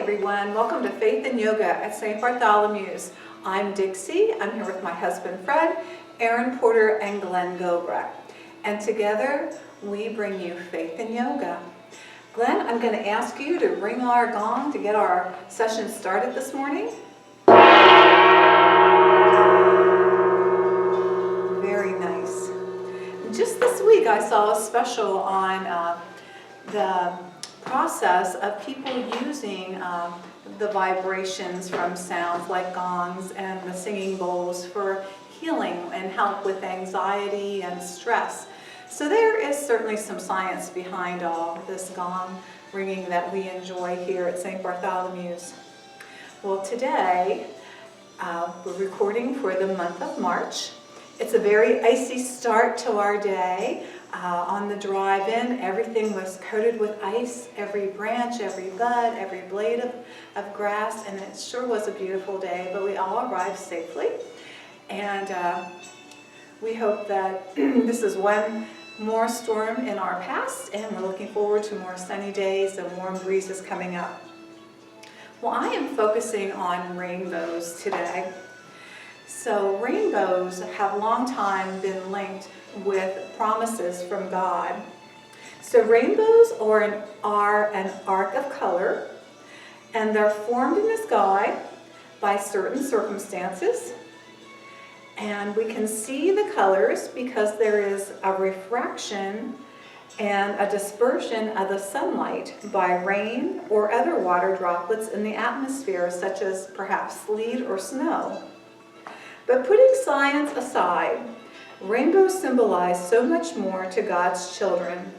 everyone. Welcome to Faith and Yoga at St. Bartholomew's. I'm Dixie. I'm here with my husband Fred, Aaron Porter, and Glenn Gobra. And together we bring you Faith and Yoga. Glenn, I'm going to ask you to ring our gong to get our session started this morning. Very nice. Just this week I saw a special on the process of people using the vibrations from sounds like gongs and the singing bowls for healing and help with anxiety and stress. So there is certainly some science behind all this gong ringing that we enjoy here at St. Bartholomew's. Well, today we're recording for the month of March. It's a very icy start to our day. On the drive-in, everything was coated with ice, every branch, every bud, every blade of grass, and it sure was a beautiful day, but we all arrived safely. And we hope that this is one more storm in our past, and we're looking forward to more sunny days and warm breezes coming up. Well, I am focusing on rainbows today. So rainbows have long time been linked with promises from God. So rainbows are an arc of color, and they're formed in the sky by certain circumstances. And we can see the colors because there is a refraction and a dispersion of the sunlight by rain or other water droplets in the atmosphere, such as perhaps sleet or snow. But putting science aside, rainbows symbolize so much more to God's children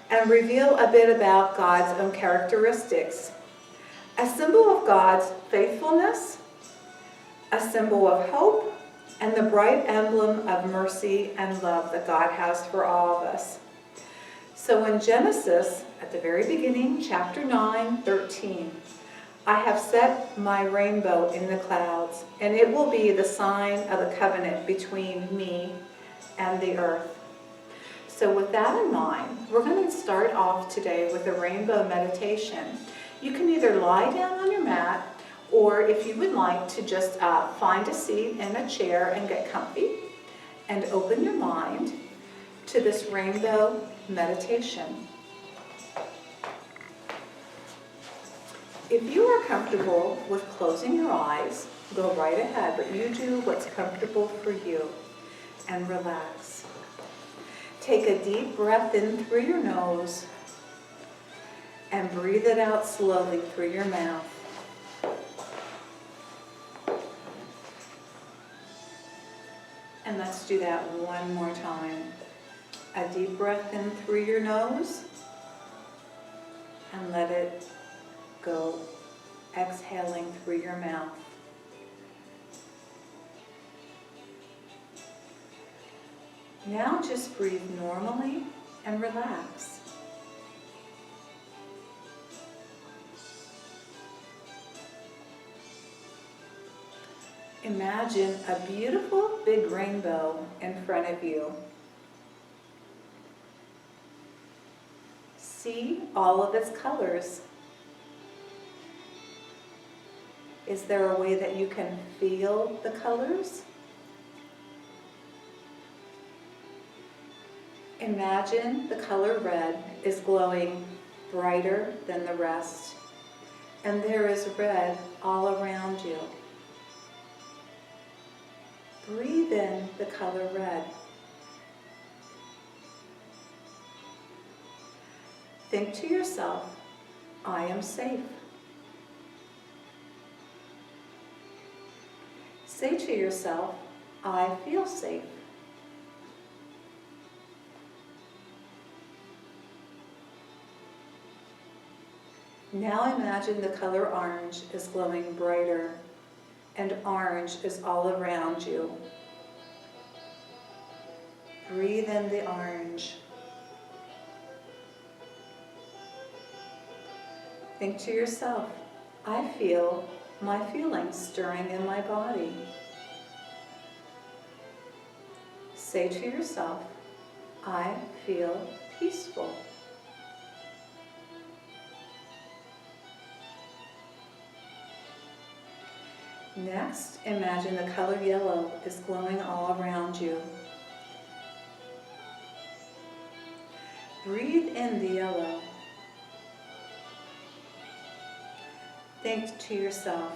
and reveal a bit about God's own characteristics. A symbol of God's faithfulness, a symbol of hope, and the bright emblem of mercy and love that God has for all of us. So in Genesis, at the very beginning, chapter 9:13, I have set my rainbow in the clouds, and it will be the sign of the covenant between me and the earth. So with that in mind, we're going to start off today with a rainbow meditation. You can either lie down on your mat, or if you would like to just find a seat in a chair and get comfy and open your mind to this rainbow meditation. If you are comfortable with closing your eyes, go right ahead, but you do what's comfortable for you and relax. Take a deep breath in through your nose and breathe it out slowly through your mouth. And let's do that one more time. A deep breath in through your nose and let it go, exhaling through your mouth. Now just breathe normally and relax. Imagine a beautiful big rainbow in front of you. See all of its colors. Is there a way that you can feel the colors? Imagine the color red is glowing brighter than the rest, and there is red all around you. Breathe in the color red. Think to yourself, I am safe. Say to yourself, I feel safe. Now imagine the color orange is glowing brighter, and orange is all around you. Breathe in the orange. Think to yourself, I feel my feelings stirring in my body. Say to yourself, I feel peaceful. Next, imagine the color yellow is glowing all around you. Breathe in the yellow. Think to yourself,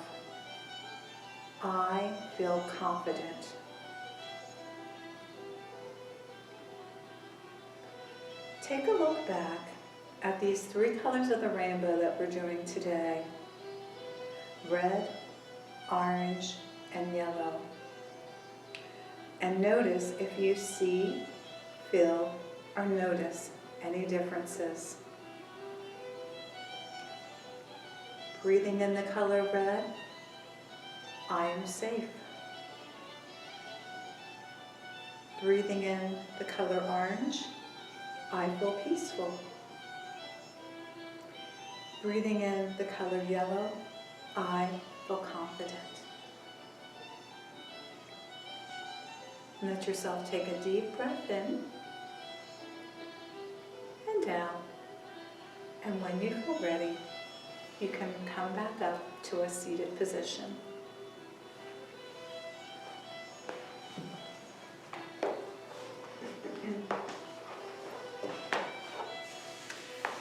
I feel confident. Take a look back at these three colors of the rainbow that we're doing today. Red, orange, and yellow. And notice if you see, feel, or notice any differences. Breathing in the color red, I am safe. Breathing in the color orange, I feel peaceful. Breathing in the color yellow, I feel confident. Let yourself take a deep breath in and down. And when you feel ready, you can come back up to a seated position.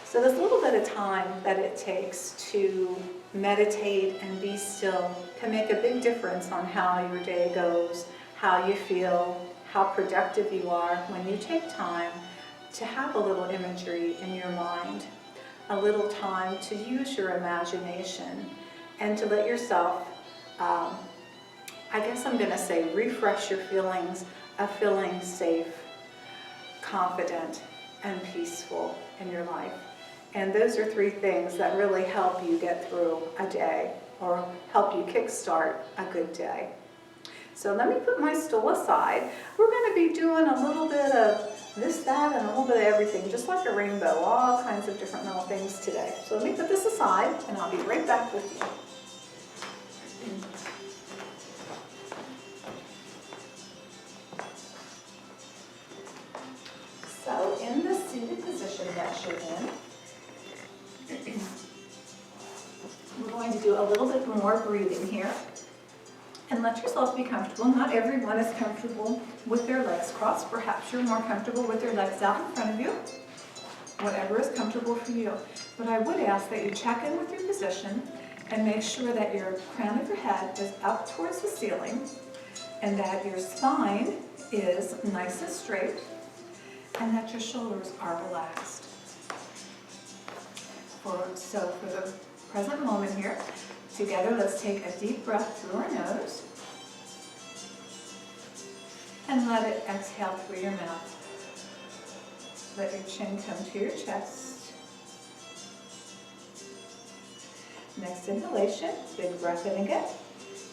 So this little bit of time that it takes to meditate and be still can make a big difference on how your day goes, how you feel, how productive you are when you take time to have a little imagery in your mind, a little time to use your imagination and to let yourself, I guess I'm going to say, refresh your feelings of feeling safe, confident, and peaceful in your life. And those are three things that really help you get through a day or help you kickstart a good day. So let me put my stool aside. We're going to be doing a little bit of this, that, and a little bit of everything, just like a rainbow, all kinds of different little things today. So let me put this aside, and I'll be right back with you. So in the seated position that you're in, we're going to do a little bit more breathing here. And let yourself be comfortable. Not everyone is comfortable with their legs crossed. Perhaps you're more comfortable with your legs out in front of you. Whatever is comfortable for you. But I would ask that you check in with your position and make sure that your crown of your head is up towards the ceiling and that your spine is nice and straight and that your shoulders are relaxed. So for the present moment here, together, let's take a deep breath through our nose and let it exhale through your mouth. Let your chin come to your chest. Next inhalation, big breath in again.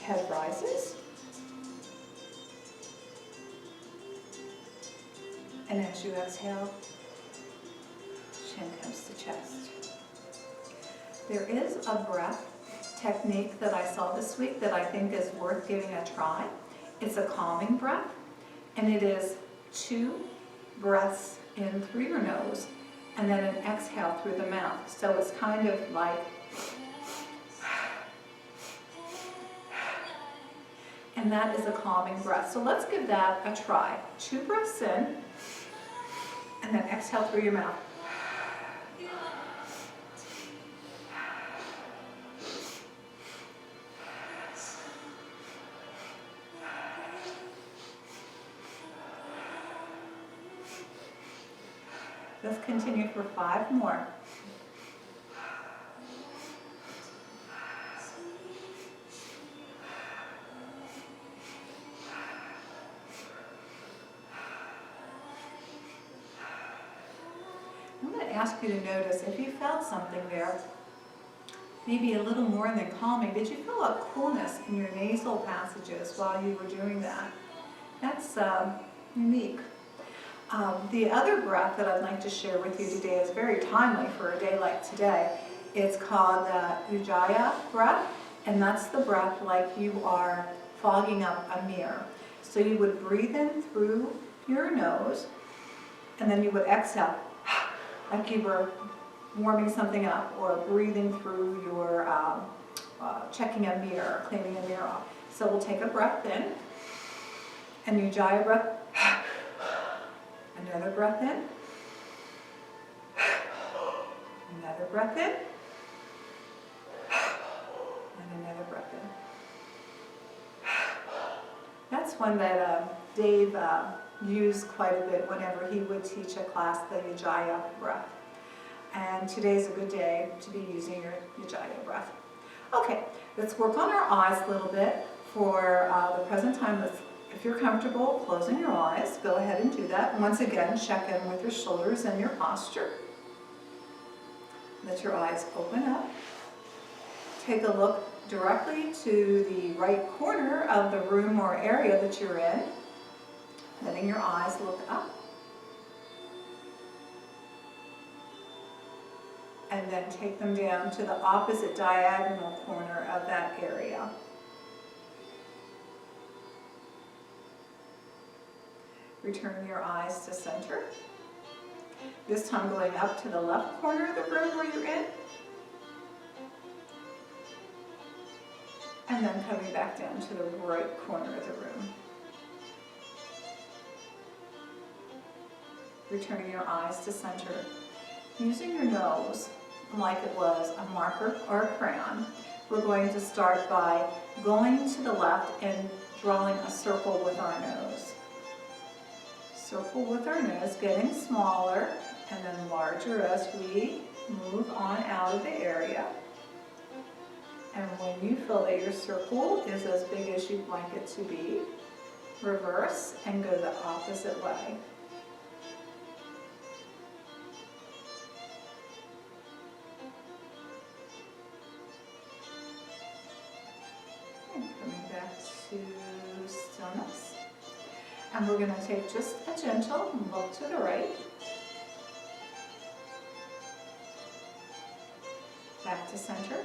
Head rises. And as you exhale, chin comes to chest. There is a breath technique that I saw this week that I think is worth giving a try. It's a calming breath, and it is 2 breaths in through your nose and then an exhale through the mouth. So it's kind of like, and that is a calming breath. So let's give that a try. 2 breaths in and then exhale through your mouth. Let's continue for 5 more. I'm going to ask you to notice if you felt something there, maybe a little more than calming. Did you feel a coolness in your nasal passages while you were doing that? That's unique. The other breath that I'd like to share with you today is very timely for a day like today. It's called the Ujjaya Breath, and that's the breath like you are fogging up a mirror. So you would breathe in through your nose, and then you would exhale like you were warming something up, or breathing through your checking a mirror, cleaning a mirror off. So we'll take a breath in, and Ujjaya breath. Another breath in. Another breath in. And another breath in. That's one that Dave used quite a bit whenever he would teach a class, the Ujjaya breath. And today's a good day to be using your Ujjaya breath. Okay, let's work on our eyes a little bit for the present time. If you're comfortable closing your eyes, go ahead and do that. Once again, check in with your shoulders and your posture. Let your eyes open up. Take a look directly to the right corner of the room or area that you're in, letting your eyes look up. And then take them down to the opposite diagonal corner of that area. Return your eyes to center. This time going up to the left corner of the room where you're in. And then coming back down to the right corner of the room. Returning your eyes to center. Using your nose like it was a marker or a crayon, we're going to start by going to the left and drawing a circle with our nose. Circle with our nose, getting smaller and then larger as we move on out of the area. And when you feel that your circle is as big as you'd like it to be, reverse and go the opposite way. And coming back to stillness. And we're going to take just a gentle look to the right. Back to center.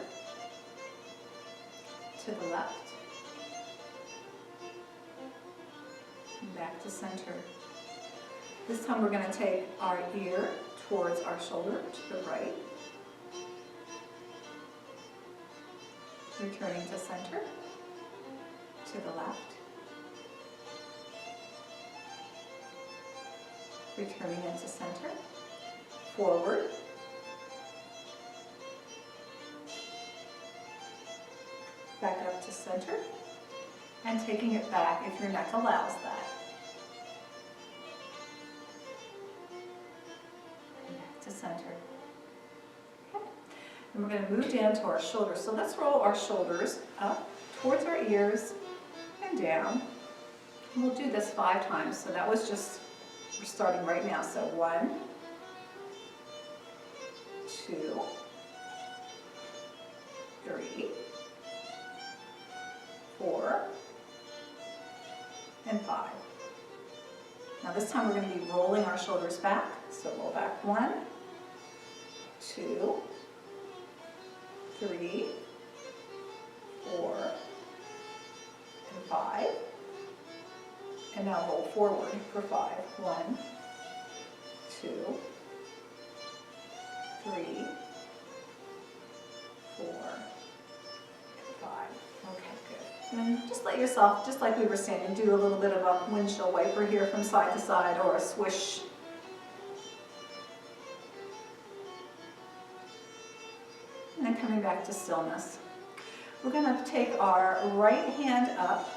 To the left. And back to center. This time we're going to take our ear towards our shoulder to the right. Returning to center. To the left. Returning into center, forward, back up to center, and taking it back if your neck allows that. And back to center. Okay. And we're going to move down to our shoulders. So let's roll our shoulders up towards our ears and down. And we'll do this 5 times. So that was just, we're starting right now. So 1, 2, 3, 4, and 5. Now this time we're going to be rolling our shoulders back. So roll back 1, 2, 3, 4, and 5. And now roll forward for 5. 1, 2, 3, 4, and 5. Okay, good. And just let yourself, just like we were saying, do a little bit of a windshield wiper here from side to side, or a swish. And then coming back to stillness. We're going to take our right hand up,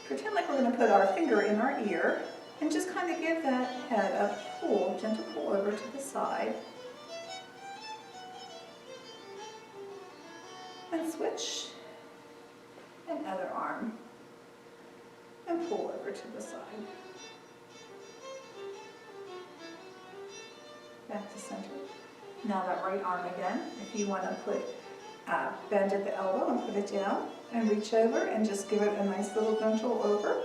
pretend like we're going to put our finger in our ear, and just kind of give that head a pull, gentle pull over to the side. And switch. And other arm. And pull over to the side. Back to center. Now that right arm again. If you want to put bend at the elbow and put it down and reach over and just give it a nice little gentle over.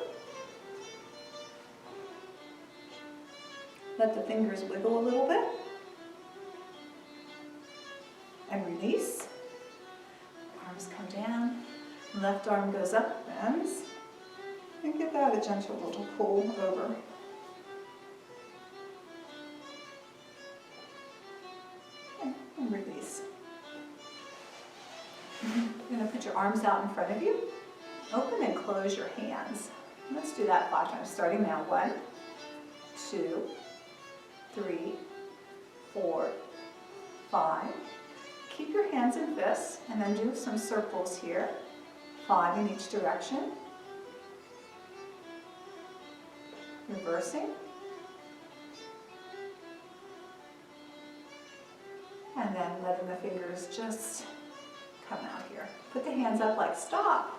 Let the fingers wiggle a little bit. And release. Arms come down. Left arm goes up, bends. And give that a gentle little pull over. And release. You're going to put your arms out in front of you. Open and close your hands. Let's do that 5 times, starting now. 1, 2, 3, 4, 5. Keep your hands in fists and then do some circles here. 5 in each direction. Reversing. And then letting the fingers just come out here. Put the hands up like stop.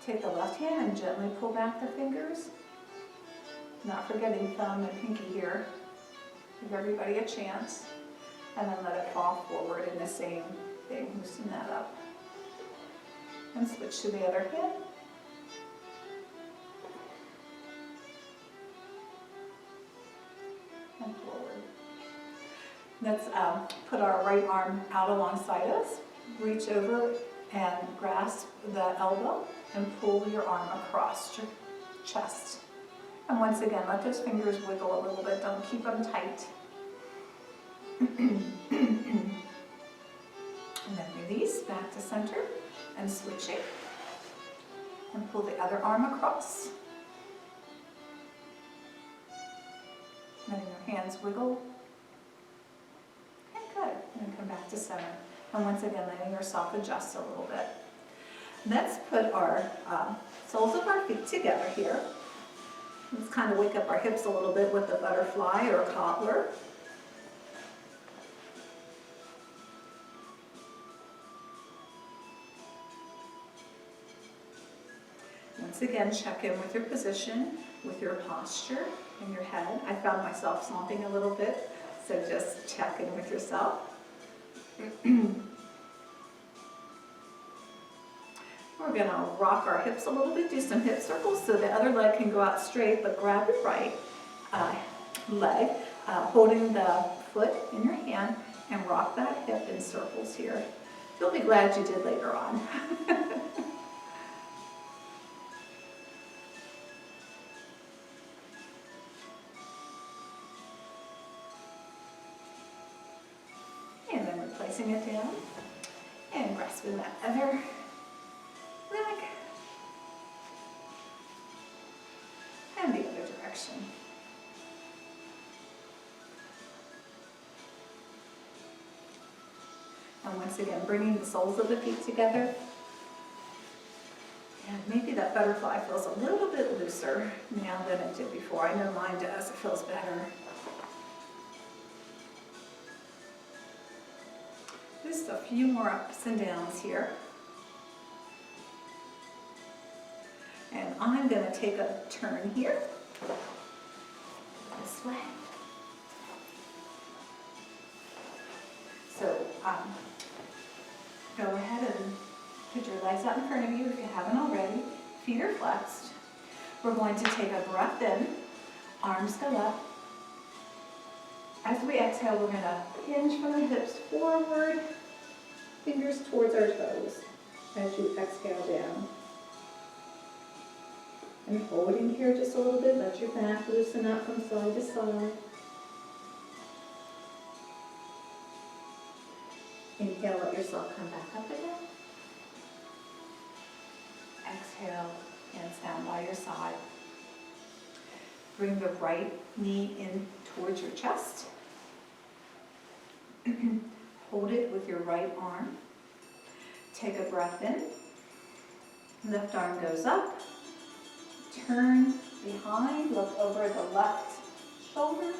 Take the left hand and gently pull back the fingers. Not forgetting thumb and pinky here. Give everybody a chance. And then let it fall forward in the same thing. Loosen that up. And switch to the other hand. And forward. Let's put our right arm out alongside us. Reach over and grasp the elbow and pull your arm across your chest. And once again, let those fingers wiggle a little bit. Don't keep them tight. And then release back to center and switch it. And pull the other arm across. Letting your hands wiggle. Okay, good. And then come back to center. And once again, letting yourself adjust a little bit. Let's put our soles of our feet together here. Let's kind of wake up our hips a little bit with a butterfly or a cobbler. Once again, check in with your position, with your posture and your head. I found myself slumping a little bit, so just check in with yourself. We're going to rock our hips a little bit, do some hip circles so the other leg can go out straight, but grab your right leg, holding the foot in your hand, and rock that hip in circles here. You'll be glad you did later on. And then replacing it down and grasping that other leg and the other direction. And once again, bringing the soles of the feet together. And maybe that butterfly feels a little bit looser now than it did before. I know mine does. It feels better. Just a few more ups and downs here. And I'm going to take a turn here, this way. So go ahead and put your legs out in front of you if you haven't already. Feet are flexed. We're going to take a breath in, arms go up. As we exhale, we're going to hinge from the hips forward, fingers towards our toes as you exhale down. And holding here just a little bit, let your back loosen up from side to side. Inhale, let yourself come back up again. Exhale, hands down by your side. Bring the right knee in towards your chest. Hold it with your right arm. Take a breath in. Left arm goes up. Turn behind, look over the left shoulder.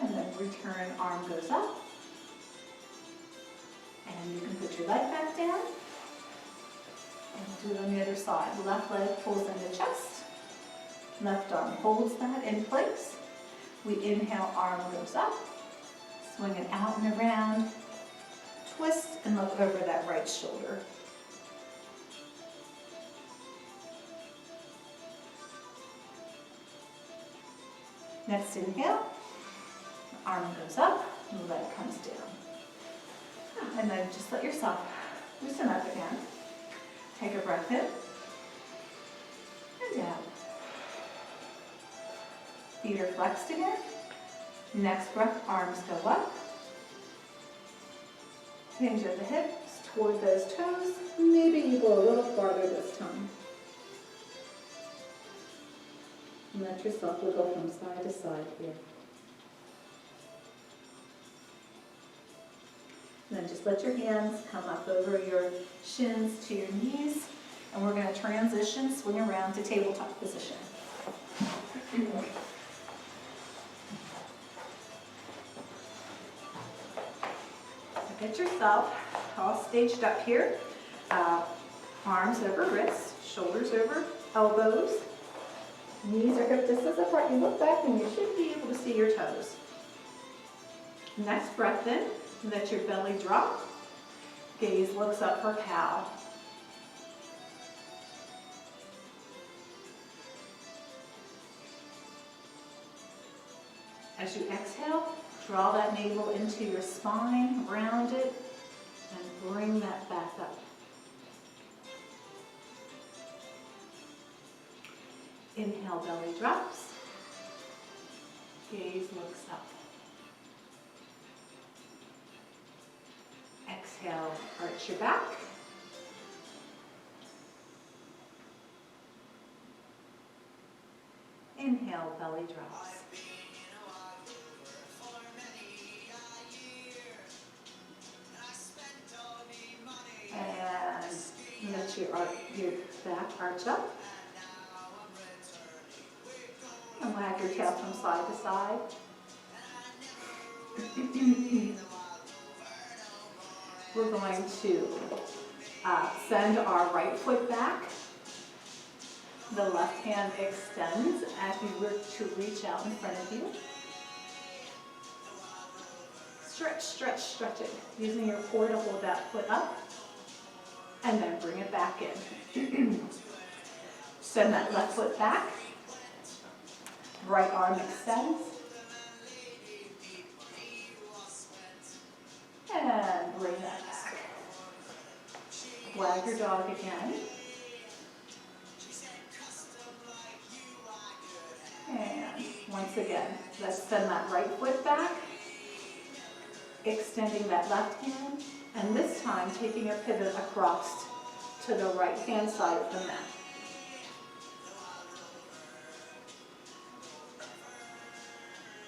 And then return, arm goes up. And you can put your leg back down. And do it on the other side. Left leg pulls in the chest. Left arm holds that in place. We inhale, arm goes up. Swing it out and around. Twist and look over that right shoulder. Next inhale, arm goes up, and leg comes down. And then just let yourself loosen up again. Take a breath in and down. Feet are flexed again. Next breath, arms go up. Hinge at the hips toward those toes. Maybe you go a little farther this time. And let yourself wiggle from side to side here. And then just let your hands come up over your shins to your knees. And we're going to transition, swing around to tabletop position. Get yourself all staged up here. Arms over wrists, shoulders over elbows. Knees are hip distance apart. You look back and you should be able to see your toes. Next breath in, let your belly drop. Gaze looks up for cow. As you exhale, draw that navel into your spine, round it, and bring that back up. Inhale, belly drops. Gaze looks up. Exhale, arch your back. Inhale, belly drops. And let your back arch up. And wag your tail from side to side. We're going to send our right foot back. The left hand extends as you work to reach out in front of you. Stretch, stretch, stretch it. Using your core to hold that foot up. And then bring it back in. Send that left foot back. Right arm extends. And bring that back. Wag your dog again. And once again, let's send that right foot back. Extending that left hand. And this time, taking a pivot across to the right-hand side of the mat.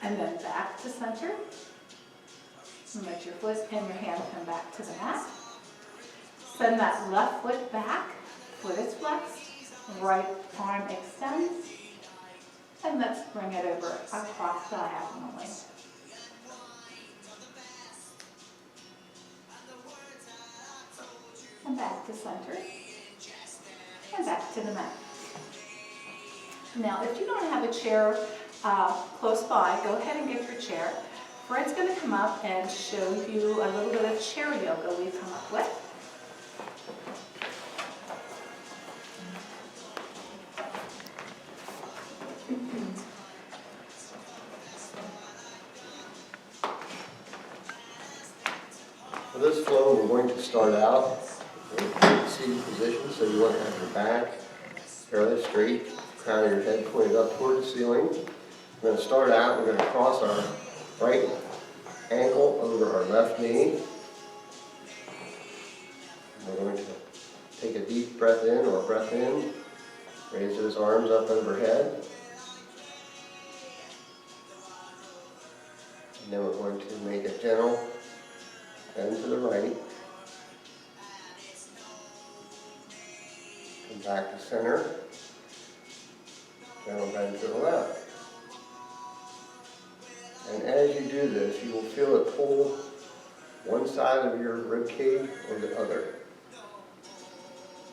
And then back to center. And let your foot and your hand come back to the mat. Send that left foot back. Foot is flexed. Right arm extends. And let's bring it over across diagonally. And back to center. And back to the mat. Now, if you don't have a chair close by, go ahead and get your chair. Fred's going to come up and show you a little bit of chair yoga we've come up with. For this flow, we're going to start out in seated position, so you want to have your back fairly straight, crown of your head pointed up toward the ceiling. We're going to start out, we're going to cross our right ankle over our left knee. We're going to take a deep breath in or breath in, raise those arms up overhead. And then we're going to make a gentle bend to the right. Come back to center. Gentle bend to the left. And as you do this, you will feel it pull one side of your rib cage or the other.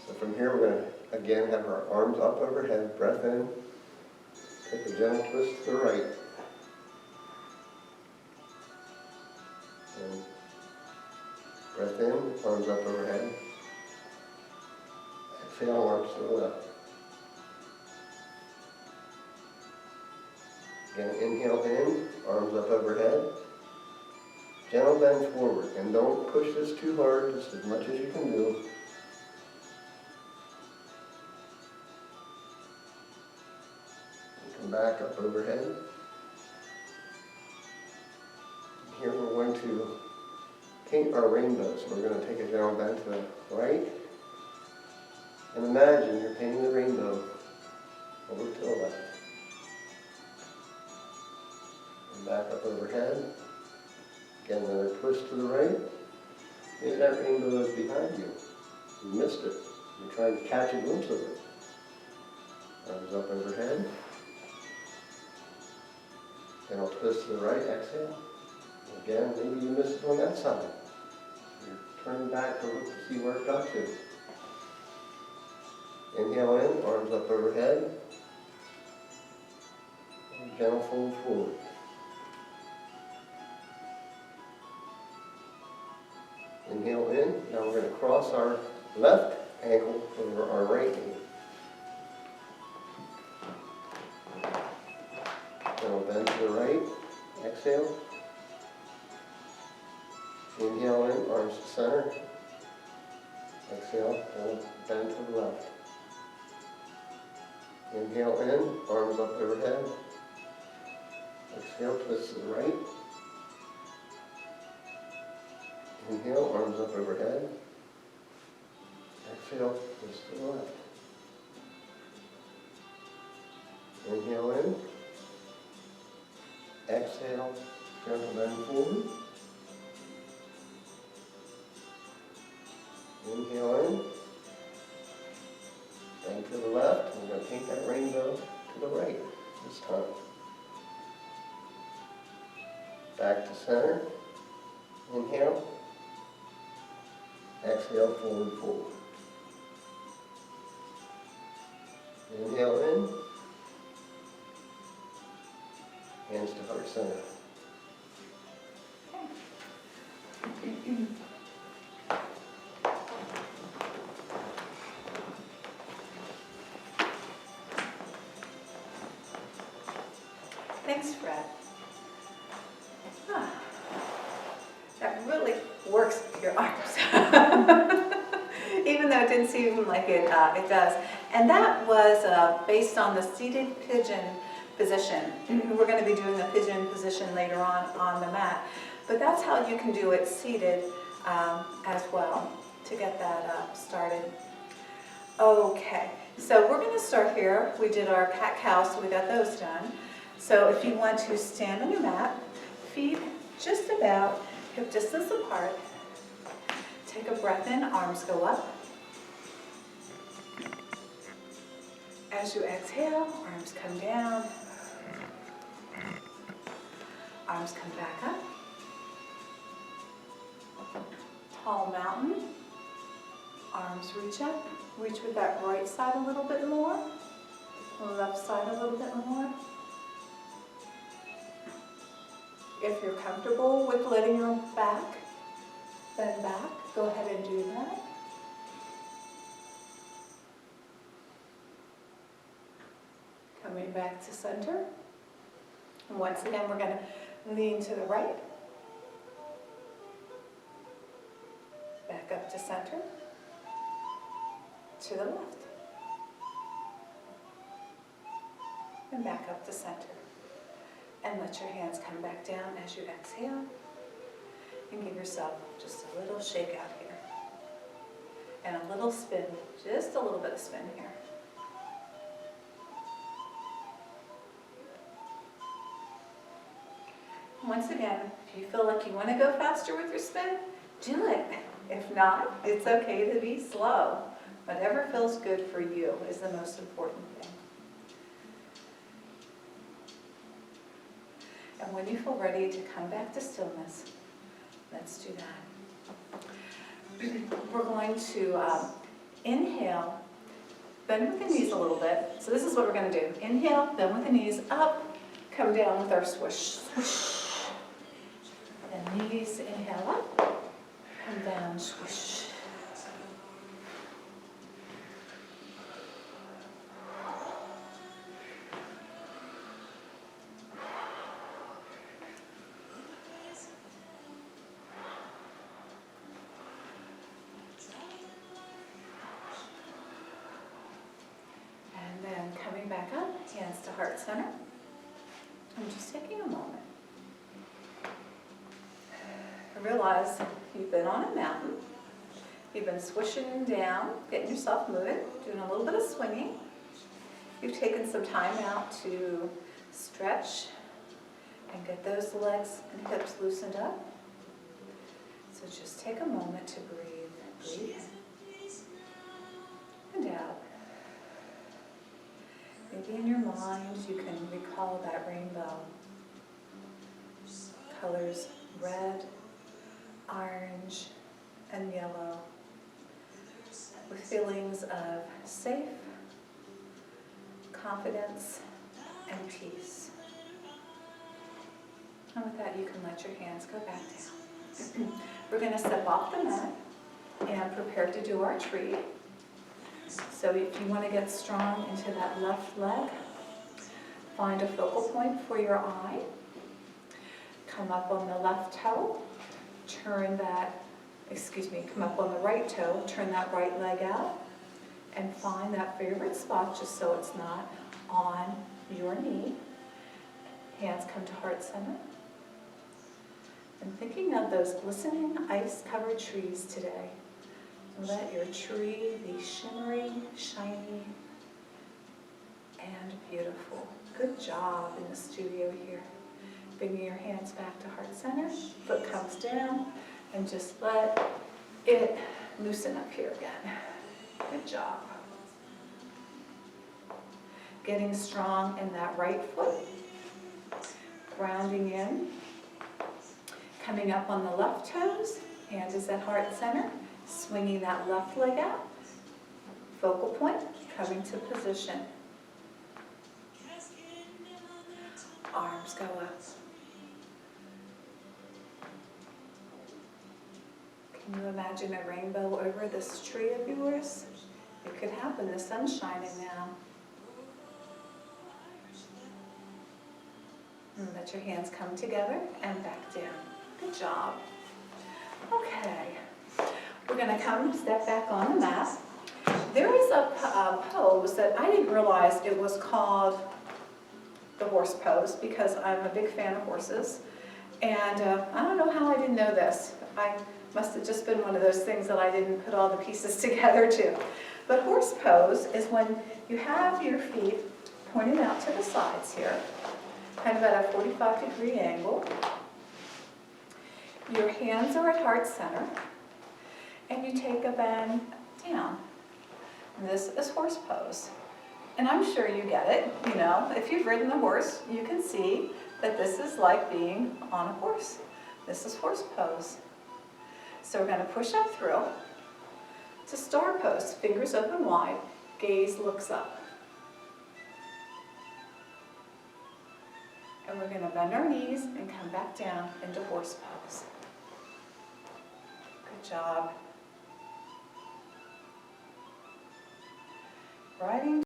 So from here, we're going to again have our arms up overhead, breath in, take a gentle twist to the right. And breath in, arms up overhead. Exhale, arms to the left. Again, inhale in, arms up overhead. Gentle bend forward, and don't push this too hard, just as much as you can do. And come back up overhead. to paint our rainbow. So we're going to take a general bend to the right. And imagine you're painting the rainbow over to the left. And back up overhead. Again, another twist to the right. Maybe that rainbow is behind you. You missed it. You're trying to catch a glimpse of it. Arms up overhead. Then I'll twist to the right, exhale. Again, maybe you missed it on that side. You're turning back to look to see where it got to. Inhale in, arms up overhead. And gentle fold forward. Inhale in. Now we're going to cross our left ankle over our right knee. Then we'll bend to the right. Exhale. Inhale in, arms to center. Exhale, and bend to the left. Inhale in, arms up overhead. Exhale, twist to the right. Inhale, arms up overhead. Exhale, twist to the left. Inhale in. Exhale, gentle bend forward. Inhale in. Bend to the left. We're going to paint that rainbow to the right this time. Back to center. Inhale. Exhale, forward, forward. Inhale in. Hands to heart center. Thanks, Fred. That really works with your arms. Even though it didn't seem like it, it does. And that was based on the seated pigeon position. We're going to be doing the pigeon position later on the mat. But that's how you can do it seated as well to get that started. Okay, so we're going to start here. We did our cat-cow, so we got those done. So if you want to stand on your mat, feet just about hip distance apart. Take a breath in, arms go up. As you exhale, arms come down. Arms come back up. Tall mountain. Arms reach up. Reach with that right side a little bit more. Left side a little bit more. If you're comfortable with letting your back bend back, go ahead and do that. Coming back to center. And once again, we're going to lean to the right. Back up to center. To the left. And back up to center. And let your hands come back down as you exhale. And give yourself just a little shake out here. And a little spin, just a little bit of spin here. Once again, if you feel like you want to go faster with your spin, do it. If not, it's okay to be slow. Whatever feels good for you is the most important thing. And when you feel ready to come back to stillness, let's do that. We're going to inhale, bend with the knees a little bit. So this is what we're going to do. Inhale, bend with the knees up, come down with our swish, swish. And knees, inhale up, come down, swish. Coming back up, hands to heart center. I'm just taking a moment. I realize you've been on a mountain. You've been swishing down, getting yourself moving, doing a little bit of swinging. You've taken some time out to stretch and get those legs and hips loosened up. So just take a moment to breathe. Breathe in and out. Maybe in your mind you can recall that rainbow. Colors red, orange, and yellow, with feelings of safe, confidence, and peace. And with that, you can let your hands go back down. We're going to step off the mat and prepare to do our tree. So if you want to get strong into that left leg, find a focal point for your eye. Come up on the left toe, come up on the right toe, turn that right leg out, and find that favorite spot just so it's not on your knee. Hands come to heart center. And thinking of those glistening ice-covered trees today, let your tree be shimmery, shiny, and beautiful. Good job in the studio here. Bringing your hands back to heart center, foot comes down, and just let it loosen up here again. Good job. Getting strong in that right foot, grounding in, coming up on the left toes, hand is at heart center, swinging that left leg out, focal point, coming to position. Arms go up. Can you imagine a rainbow over this tree of yours? It could happen, the sun's shining now. And let your hands come together and back down. Good job. Okay, we're going to step back on the mat. There is a pose that I didn't realize it was called the horse pose because I'm a big fan of horses. And I don't know how I didn't know this. I must have just been one of those things that I didn't put all the pieces together to. But horse pose is when you have your feet pointed out to the sides here, kind of at a 45-degree angle. Your hands are at heart center, and you take a bend down. And this is horse pose. And I'm sure you get it, you know. If you've ridden a horse, you can see that this is like being on a horse. This is horse pose. So we're going to push up through to star pose. Fingers open wide, gaze looks up. And we're going to bend our knees and come back down into horse pose. Good job. Riding